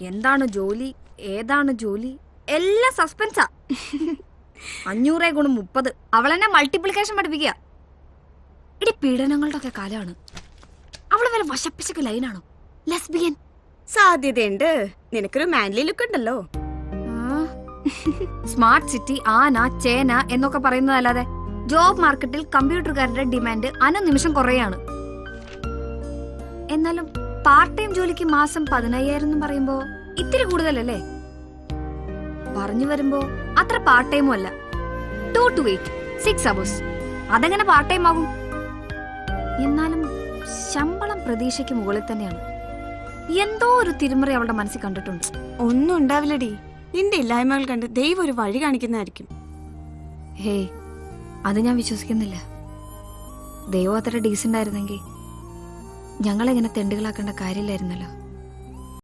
എന്താണ് ജോലി, ഏതാണ് ജോലി, എല്ലാം സസ്പെൻസാ. 500 ഗുണം 30. അവളെന്നെ മൾട്ടിപ്ലിക്കേഷൻ പഠിപ്പിക്കുക. ഇടി പീഡനങ്ങളുടെ ഒക്കെ കാലമാണ്. അവള് വല്ല വശപ്പിശക്ക് ലൈനാണോ? ലെസ്ബിയൻ സാധ്യതയുണ്ട്. നിനക്കൊരു മാൻലി ലുക്ക് ഉണ്ടല്ലോ. സ്മാർട്ട് സിറ്റി, ആന, ചേന എന്നൊക്കെ പറയുന്നതല്ലാതെ ജോബ് മാർക്കറ്റിൽ കമ്പ്യൂട്ടറുകാരുടെ ഡിമാൻഡ് അനുനിമിഷം കുറയാണ്. എന്നാലും പാർട്ട് ടൈം ജോലിക്ക് മാസം 15,000 എന്ന് പറയുമ്പോ ഇത്തിരി കൂടുതലല്ലേ? പറഞ്ഞു വരുമ്പോ അത്ര പാർട്ട് ടൈമും അല്ല. 2 to 8, 6 hours. അതെങ്ങനെ പാർട്ട് ടൈം ആകും? എന്നാലും ശമ്പളം പ്രതീക്ഷയ്ക്ക് മുകളിൽ തന്നെയാണ്. എന്തോ ഒരു തിരുമറി അവളുടെ മനസ്സിൽ കണ്ടിട്ടുണ്ട്. ഒന്നും ഉണ്ടാവില്ലടി. നിന്റെ ഇല്ലായ്മകൾ കണ്ട് ദൈവം ഒരു വഴി കാണിക്കുന്നതായിരിക്കും. ഹേയ്, അത് ഞാൻ വിശ്വസിക്കുന്നില്ല. ദൈവം അത്ര ഡീസന്റ് ആയിരുന്നെങ്കിൽ ഞങ്ങളെങ്ങനെ തെണ്ടുകളാക്കേണ്ട കാര്യമില്ലായിരുന്നല്ലോ.